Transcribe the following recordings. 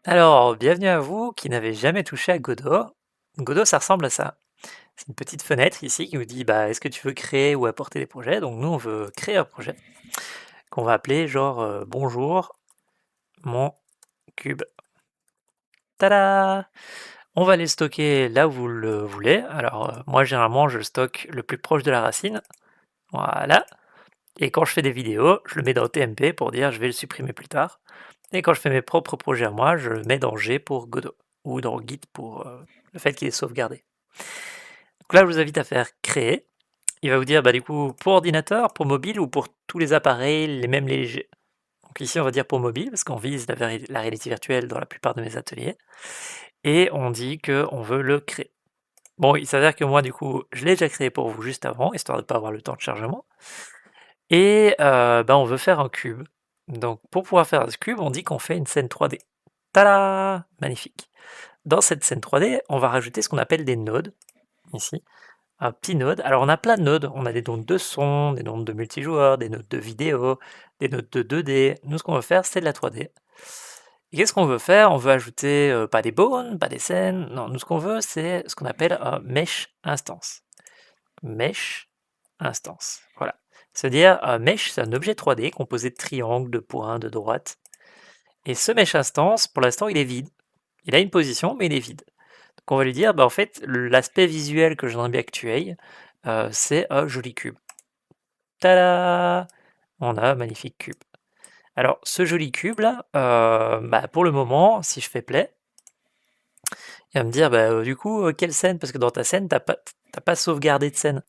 Alors, bienvenue à vous qui n'avez jamais touché à Godot. Godot, ça ressemble à ça. C'est une petite fenêtre ici qui vous dit bah, est-ce que tu veux créer ou apporter des projets? Donc nous, on veut créer un projet qu'on va appeler genre bonjour mon cube. Tada! On va les stocker là où vous le voulez. Alors moi, généralement, je le stocke le plus proche de la racine. Voilà. Et quand je fais des vidéos, je le mets dans TMP pour dire je vais le supprimer plus tard. Et quand je fais mes propres projets à moi, je le mets dans G pour Godot ou dans Git pour le fait qu'il est sauvegardé. Donc là, je vous invite à faire créer. Il va vous dire bah, du coup pour ordinateur, pour mobile ou pour tous les appareils, les mêmes légers. Donc ici, on va dire pour mobile parce qu'on vise la réalité virtuelle dans la plupart de mes ateliers. Et on dit qu'on veut le créer. Bon, il s'avère que moi, du coup, je l'ai déjà créé pour vous juste avant, histoire de ne pas avoir le temps de chargement. Et bah, on veut faire un cube. Donc pour pouvoir faire ce cube, on dit qu'on fait une scène 3D. Tada! Magnifique. Dans cette scène 3D, on va rajouter ce qu'on appelle des nodes, ici. Un petit node. Alors on a plein de nodes. On a des nodes de son, des nodes de multijoueur, des nodes de vidéo, des nodes de 2D. Nous, ce qu'on veut faire, c'est de la 3D. Et qu'est-ce qu'on veut faire? On veut ajouter pas des bones, pas des scènes. Non, nous, ce qu'on veut, c'est ce qu'on appelle un mesh instance. Mesh instance. Voilà. C'est-à-dire, un mesh, c'est un objet 3D composé de triangles, de points, de droites. Et ce mesh instance, pour l'instant, il est vide. Il a une position, mais il est vide. Donc on va lui dire, bah, en fait, l'aspect visuel que j'aimerais bien que tu aies, c'est un joli cube. Tada! On a un magnifique cube. Alors, ce joli cube là, bah, pour le moment, si je fais play, il va me dire, bah, du coup, quelle scène? Parce que dans ta scène, t'as pas sauvegardé de scène.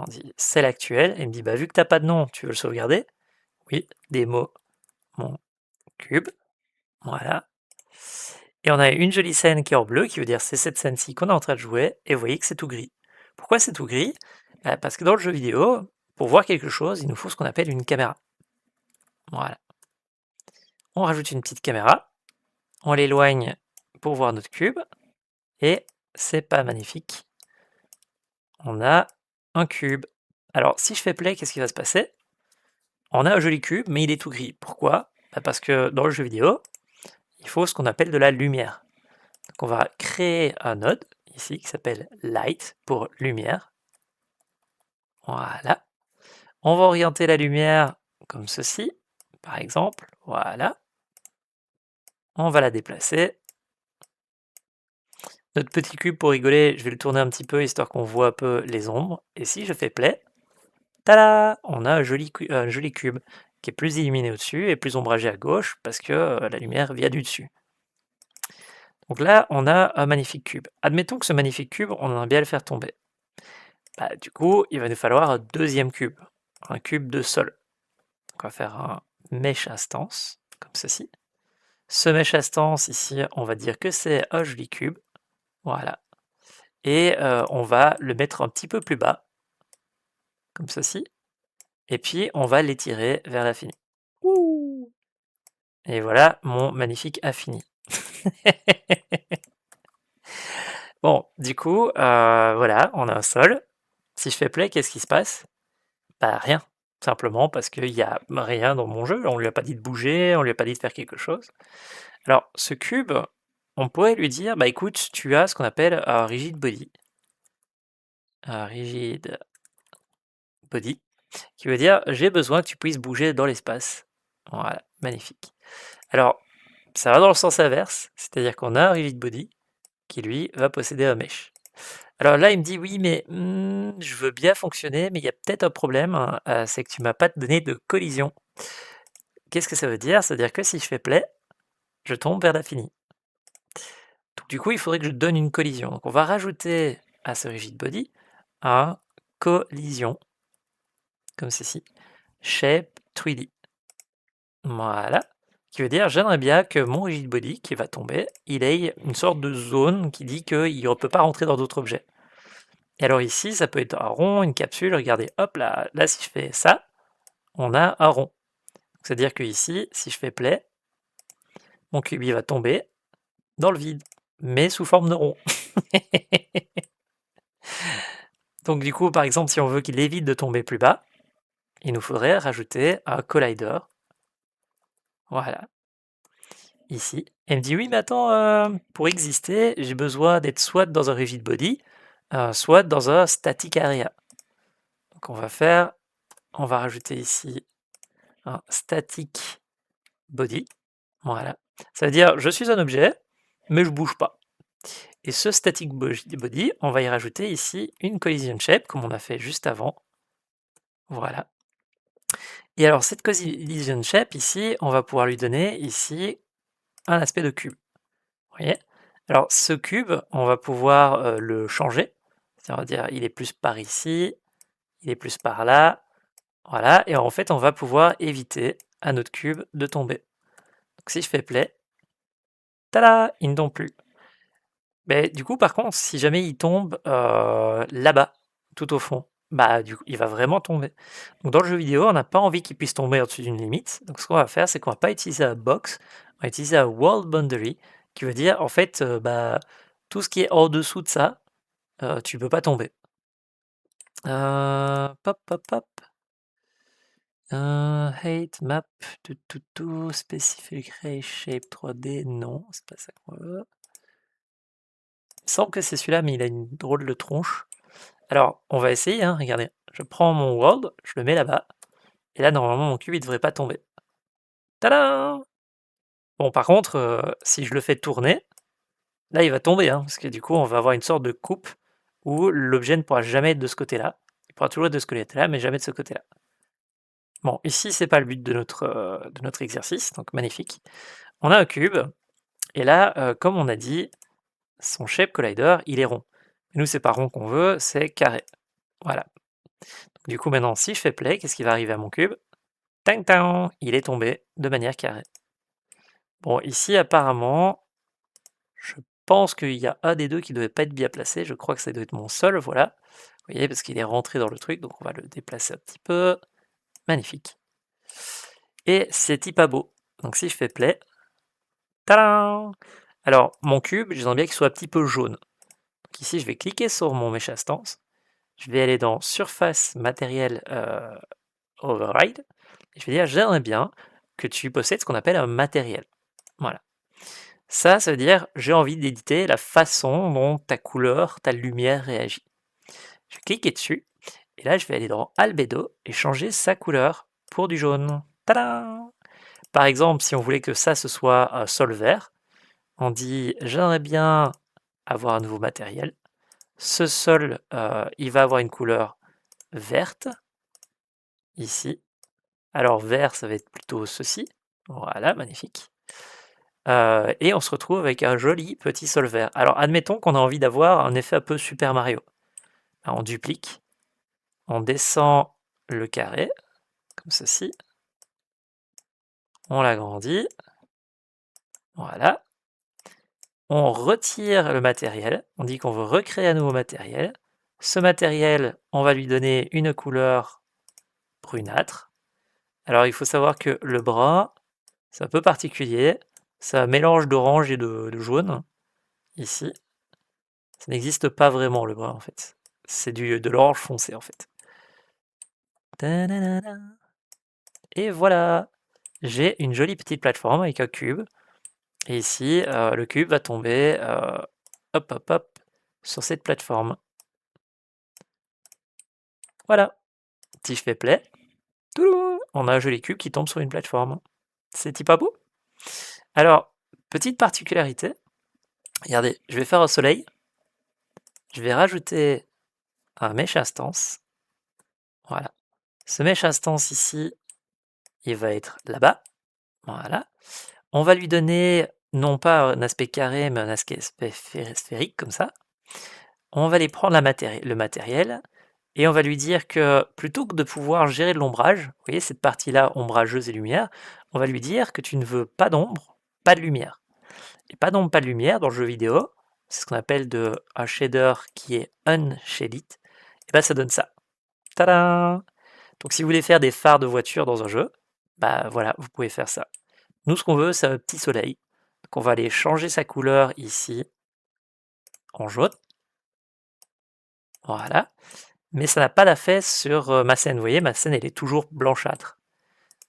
On dit celle actuelle, et il me dit, bah, vu que t'as pas de nom, tu veux le sauvegarder? Oui, démo, mon cube, voilà. Et on a une jolie scène qui est en bleu, qui veut dire c'est cette scène-ci qu'on est en train de jouer, et vous voyez que c'est tout gris. Pourquoi c'est tout gris? Parce que dans le jeu vidéo, pour voir quelque chose, il nous faut ce qu'on appelle une caméra. Voilà. On rajoute une petite caméra, on l'éloigne pour voir notre cube, et c'est pas magnifique. On a un cube. Alors si je fais play, qu'est-ce qui va se passer? On a un joli cube, mais il est tout gris. Pourquoi? Parce que dans le jeu vidéo, il faut ce qu'on appelle de la lumière. Donc on va créer un node ici qui s'appelle light pour lumière. Voilà. On va orienter la lumière comme ceci, par exemple. Voilà. On va la déplacer. Notre petit cube, pour rigoler, je vais le tourner un petit peu, histoire qu'on voit un peu les ombres. Et si je fais play, tada! On a un joli cube qui est plus illuminé au-dessus et plus ombragé à gauche, parce que la lumière vient du dessus. Donc là, on a un magnifique cube. Admettons que ce magnifique cube, on aimerait bien le faire tomber. Bah, du coup, il va nous falloir un deuxième cube, un cube de sol. Donc on va faire un mesh instance, comme ceci. Ce mesh instance, ici, on va dire que c'est un joli cube. Voilà. Et on va le mettre un petit peu plus bas, comme ceci. Et puis, on va l'étirer vers l'infini. Ouh! Et voilà mon magnifique infini. Bon, du coup, voilà, on a un sol. Si je fais play, qu'est-ce qui se passe? Bah rien. Simplement parce qu'il n'y a rien dans mon jeu. On lui a pas dit de bouger, on lui a pas dit de faire quelque chose. Alors, ce cube, on pourrait lui dire, bah écoute, tu as ce qu'on appelle un rigid body. Un rigid body, qui veut dire, j'ai besoin que tu puisses bouger dans l'espace. Voilà, magnifique. Alors, ça va dans le sens inverse, c'est-à-dire qu'on a un rigid body qui, lui, va posséder un mesh. Alors là, il me dit, oui, mais je veux bien fonctionner, mais il y a peut-être un problème, hein, c'est que tu m'as pas donné de collision. Qu'est-ce que ça veut dire? Ça veut dire que si je fais play, je tombe vers l'infini. Donc du coup, il faudrait que je donne une collision. Donc on va rajouter à ce rigid body un collision, comme ceci, shape 3D. Voilà. Qui veut dire, j'aimerais bien que mon rigid body qui va tomber, il ait une sorte de zone qui dit qu'il ne peut pas rentrer dans d'autres objets. Et alors ici, ça peut être un rond, une capsule, regardez, hop là, là si je fais ça, on a un rond. C'est-à-dire que ici, si je fais play, mon cube il va tomber dans le vide, mais sous forme de rond. Donc du coup, par exemple, si on veut qu'il évite de tomber plus bas, il nous faudrait rajouter un collider. Voilà. ici. Elle me dit: «Oui, mais attends, pour exister, j'ai besoin d'être soit dans un rigid body, soit dans un static area». Donc on va rajouter ici un static body. Voilà. Ça veut dire je suis un objet, mais je bouge pas. Et ce static body, on va y rajouter ici une collision shape, comme on a fait juste avant. Voilà. Et alors cette collision shape ici, on va pouvoir lui donner ici un aspect de cube. Vous voyez? Alors ce cube, on va pouvoir le changer. C'est-à-dire il est plus par ici, il est plus par là. Voilà. Et en fait, on va pouvoir éviter à notre cube de tomber. Donc si je fais play, tada, il ne tombe plus. Mais du coup, par contre, si jamais il tombe là-bas, tout au fond, bah du coup, il va vraiment tomber. Donc dans le jeu vidéo, on n'a pas envie qu'il puisse tomber au-dessus d'une limite. Donc ce qu'on va faire, c'est qu'on va pas utiliser un box, on va utiliser un world boundary, qui veut dire en fait, bah, tout ce qui est en dessous de ça, tu peux pas tomber. Pop, pop, pop. Hate map, tout, specific ray shape 3D, non, c'est pas ça qu'on veut. Il me semble que c'est celui-là, mais il a une drôle de tronche. Alors, on va essayer, hein, regardez. Je prends mon world, je le mets là-bas, et là, normalement, mon cube, il devrait pas tomber. Tadam! Bon, par contre, si je le fais tourner, là, il va tomber, hein, parce que du coup, on va avoir une sorte de coupe où l'objet ne pourra jamais être de ce côté-là. Il pourra toujours être de ce côté-là, mais jamais de ce côté-là. Bon, ici, c'est pas le but de notre exercice, donc magnifique. On a un cube, et là, comme on a dit, son shape collider, il est rond. Nous, c'est pas rond qu'on veut, c'est carré. Voilà. Du coup, maintenant, si je fais play, qu'est-ce qui va arriver à mon cube? Tang tang, il est tombé de manière carrée. Bon, ici, apparemment, je pense qu'il y a un des deux qui ne devait pas être bien placé. Je crois que ça doit être mon seul, voilà. Vous voyez, parce qu'il est rentré dans le truc, donc on va le déplacer un petit peu. Magnifique. Et c'est pas beau. Donc si je fais play, tadam! Alors, mon cube, j'aimerais bien qu'il soit un petit peu jaune. Donc ici, je vais cliquer sur mon mesh instance. Je vais aller dans Surface Matériel Override. Et je vais dire, j'aimerais bien que tu possèdes ce qu'on appelle un matériel. Voilà. Ça veut dire, j'ai envie d'éditer la façon dont ta couleur, ta lumière réagit. Je vais cliquer dessus, et là, je vais aller dans Albedo et changer sa couleur pour du jaune. Tadam! Par exemple, si on voulait que ça, ce soit un sol vert, on dit, j'aimerais bien avoir un nouveau matériel. Ce sol, il va avoir une couleur verte, ici. Alors, vert, ça va être plutôt ceci. Voilà, magnifique. Et on se retrouve avec un joli petit sol vert. Alors, admettons qu'on a envie d'avoir un effet un peu Super Mario. Alors, on duplique, on descend le carré, comme ceci. On l'agrandit. Voilà. On retire le matériel. On dit qu'on veut recréer un nouveau matériel. Ce matériel, on va lui donner une couleur brunâtre. Alors, il faut savoir que le brun, c'est un peu particulier. C'est un mélange d'orange et de jaune, ici. Ça n'existe pas vraiment, le brun, en fait. C'est de l'orange foncé, en fait. Et voilà! J'ai une jolie petite plateforme avec un cube. Et ici, le cube va tomber, hop, hop, hop, sur cette plateforme. Voilà. Si je fais play, toulou, on a un joli cube qui tombe sur une plateforme. C'est pas beau? Alors, petite particularité, regardez, je vais faire un soleil. Je vais rajouter un mesh instance. Voilà. Ce mesh instance ici, il va être là-bas. Voilà. On va lui donner non pas un aspect carré, mais un aspect sphérique, comme ça. On va aller prendre le matériel, et on va lui dire que plutôt que de pouvoir gérer de l'ombrage, vous voyez cette partie-là, ombrageuse et lumière, on va lui dire que tu ne veux pas d'ombre, pas de lumière. Et pas d'ombre, pas de lumière dans le jeu vidéo, c'est ce qu'on appelle un shader qui est unshaded, et ben ça donne ça. Tadam! Donc si vous voulez faire des phares de voiture dans un jeu, bah voilà, vous pouvez faire ça. Nous, ce qu'on veut, c'est un petit soleil. Donc on va aller changer sa couleur ici en jaune. Voilà. Mais ça n'a pas d'effet sur ma scène. Vous voyez, ma scène, elle est toujours blanchâtre.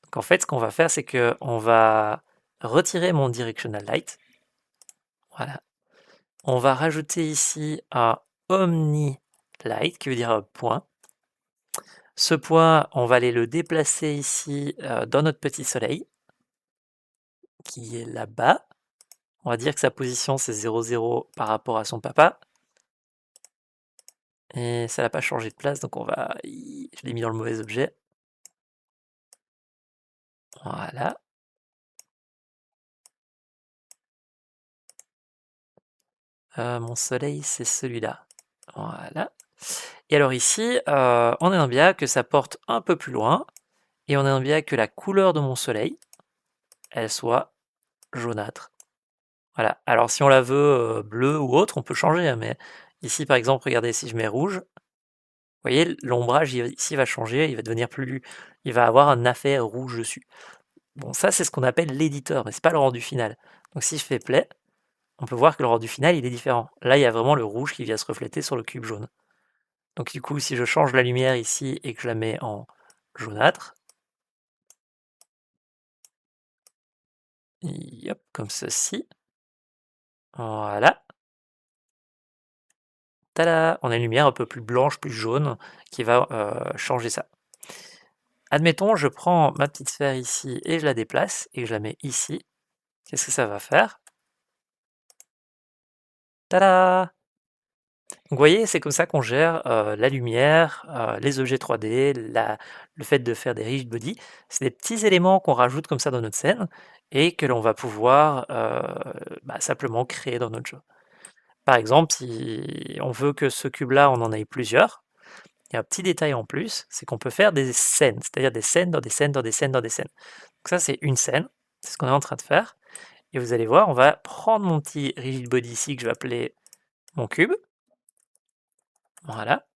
Donc en fait, ce qu'on va faire, c'est qu'on va retirer mon directional light. Voilà. On va rajouter ici un omni light qui veut dire point. Ce point, on va aller le déplacer ici dans notre petit soleil qui est là-bas. On va dire que sa position c'est 0, 0 par rapport à son papa. Et ça n'a pas changé de place, donc on va... Je l'ai mis dans le mauvais objet. Voilà. Mon soleil, c'est celui-là. Voilà. Et alors ici, on aimerait bien que ça porte un peu plus loin, et on aimerait bien que la couleur de mon soleil, elle soit jaunâtre. Voilà. Alors si on la veut bleue ou autre, on peut changer, hein, mais ici par exemple, regardez, si je mets rouge, vous voyez, l'ombrage ici va changer, il va devenir plus... Il va avoir un effet rouge dessus. Bon, ça c'est ce qu'on appelle l'éditeur, mais c'est pas le rendu final. Donc si je fais play, on peut voir que le rendu final il est différent. Là il y a vraiment le rouge qui vient se refléter sur le cube jaune. Donc du coup si je change la lumière ici et que je la mets en jaunâtre, hop, comme ceci, voilà, tada, on a une lumière un peu plus blanche, plus jaune, qui va changer ça. Admettons, je prends ma petite sphère ici et je la déplace et je la mets ici. Qu'est-ce que ça va faire? Tada! Donc vous voyez, c'est comme ça qu'on gère la lumière, les objets 3D, le fait de faire des rigid body. C'est des petits éléments qu'on rajoute comme ça dans notre scène et que l'on va pouvoir simplement créer dans notre jeu. Par exemple, si on veut que ce cube-là, on en ait plusieurs, il y a un petit détail en plus, c'est qu'on peut faire des scènes, c'est-à-dire des scènes dans des scènes dans des scènes dans des scènes. Donc ça, c'est une scène, c'est ce qu'on est en train de faire. Et vous allez voir, on va prendre mon petit rigid body ici que je vais appeler mon cube. Voilà.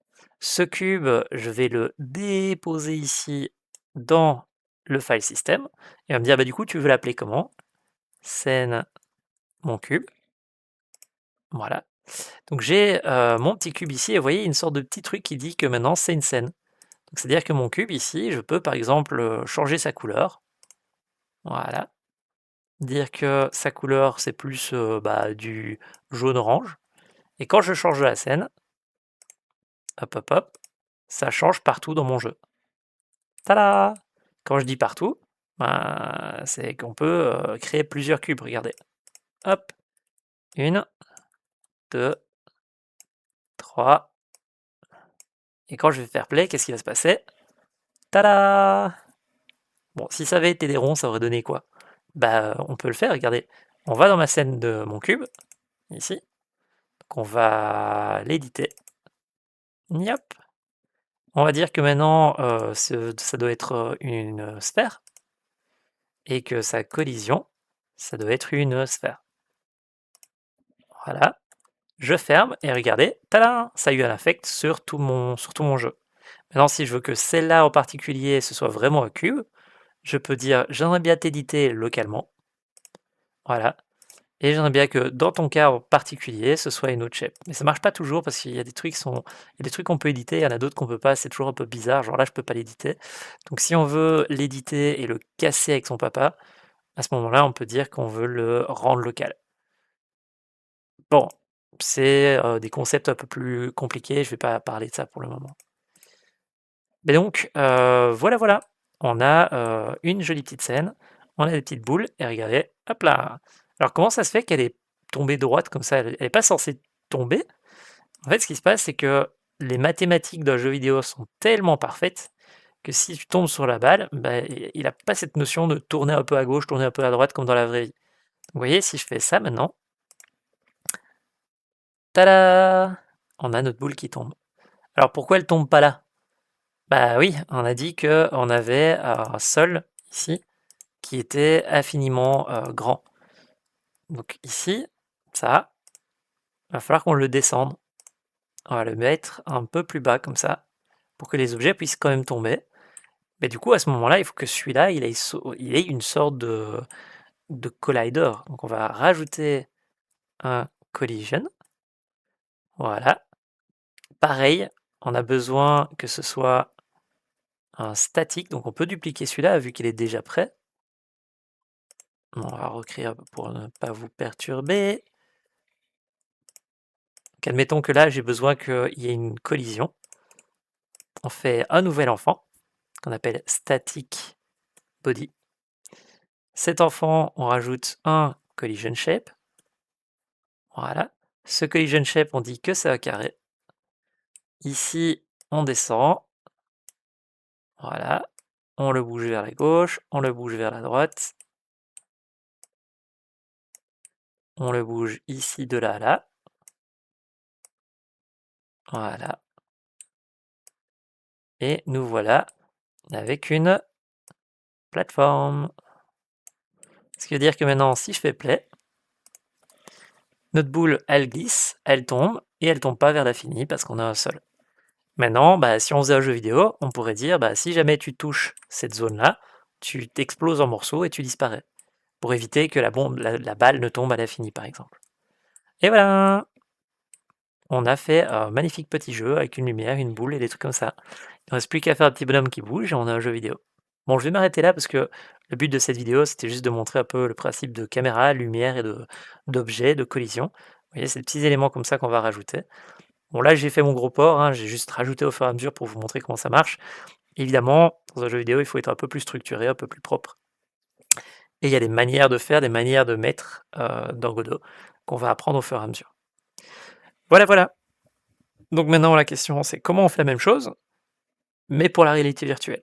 Ce cube, je vais le déposer ici dans le file system. Et on va me dire, bah, du coup, tu veux l'appeler comment? Scène mon cube. Voilà. Donc j'ai mon petit cube ici, et vous voyez, une sorte de petit truc qui dit que maintenant c'est une scène. Donc c'est-à-dire que mon cube ici, je peux par exemple changer sa couleur. Voilà. Dire que sa couleur c'est plus du jaune-orange. Et quand je change la scène, hop hop hop, ça change partout dans mon jeu. Tada! Quand je dis partout, c'est qu'on peut créer plusieurs cubes. Regardez. Hop, une, deux, trois. Et quand je vais faire play, qu'est-ce qui va se passer? Tada! Bon, si ça avait été des ronds, ça aurait donné quoi? Bah, on peut le faire, regardez. On va dans ma scène de mon cube, ici. Donc on va l'éditer. Yep. On va dire que maintenant, ça doit être une sphère. Et que sa collision, ça doit être une sphère. Voilà. Je ferme et regardez, tada, ça a eu un effet sur tout mon jeu. Maintenant, si je veux que celle-là en particulier, ce soit vraiment un cube, je peux dire j'aimerais bien t'éditer localement. Voilà. Et j'aimerais bien que dans ton cas en particulier, ce soit une autre shape. Mais ça marche pas toujours parce qu'il y a des trucs qu'on peut éditer, il y en a d'autres qu'on peut pas, c'est toujours un peu bizarre. Genre là, je peux pas l'éditer. Donc si on veut l'éditer et le casser avec son papa, à ce moment-là, on peut dire qu'on veut le rendre local. Bon, c'est des concepts un peu plus compliqués, je vais pas parler de ça pour le moment. Mais donc, voilà, voilà. On a une jolie petite scène, on a des petites boules, et regardez, hop là. Alors comment ça se fait qu'elle est tombée droite comme ça? Elle n'est pas censée tomber. En fait, ce qui se passe, c'est que les mathématiques d'un jeu vidéo sont tellement parfaites que si tu tombes sur la balle, bah, il n'a pas cette notion de tourner un peu à gauche, tourner un peu à droite comme dans la vraie vie. Vous voyez, si je fais ça maintenant, tada! On a notre boule qui tombe. Alors pourquoi elle tombe pas là? Bah oui, on a dit qu'on avait un sol ici qui était infiniment grand. Donc ici, ça, va falloir qu'on le descende. On va le mettre un peu plus bas comme ça, pour que les objets puissent quand même tomber. Mais du coup, à ce moment-là, il faut que celui-là, il ait une sorte de collider. Donc on va rajouter un collision. Voilà. Pareil, on a besoin que ce soit un statique, donc on peut dupliquer celui-là vu qu'il est déjà prêt. On va recréer pour ne pas vous perturber. Donc admettons que là, j'ai besoin qu'il y ait une collision. On fait un nouvel enfant, qu'on appelle static body. Cet enfant, on rajoute un collision shape. Voilà. Ce collision shape, on dit que c'est un carré. Ici, on descend. Voilà. On le bouge vers la gauche, on le bouge vers la droite. On le bouge ici de là à là. Voilà. Et nous voilà avec une plateforme. Ce qui veut dire que maintenant, si je fais play, notre boule, elle glisse, elle tombe, et elle tombe pas vers l'infini parce qu'on a un sol. Maintenant, si on faisait un jeu vidéo, on pourrait dire, si jamais tu touches cette zone-là, tu t'exploses en morceaux et tu disparais, pour éviter que la balle ne tombe à l'infini, par exemple. Et voilà! On a fait un magnifique petit jeu avec une lumière, une boule et des trucs comme ça. Il ne reste plus qu'à faire un petit bonhomme qui bouge et on a un jeu vidéo. Bon, je vais m'arrêter là parce que le but de cette vidéo, c'était juste de montrer un peu le principe de caméra, lumière et d'objets, de collision. Vous voyez, c'est des petits éléments comme ça qu'on va rajouter. Bon, là, j'ai fait mon gros port, hein, j'ai juste rajouté au fur et à mesure pour vous montrer comment ça marche. Évidemment, dans un jeu vidéo, il faut être un peu plus structuré, un peu plus propre. Et il y a des manières de faire, des manières de mettre dans Godot qu'on va apprendre au fur et à mesure. Voilà, voilà. Donc maintenant, la question, c'est comment on fait la même chose, mais pour la réalité virtuelle.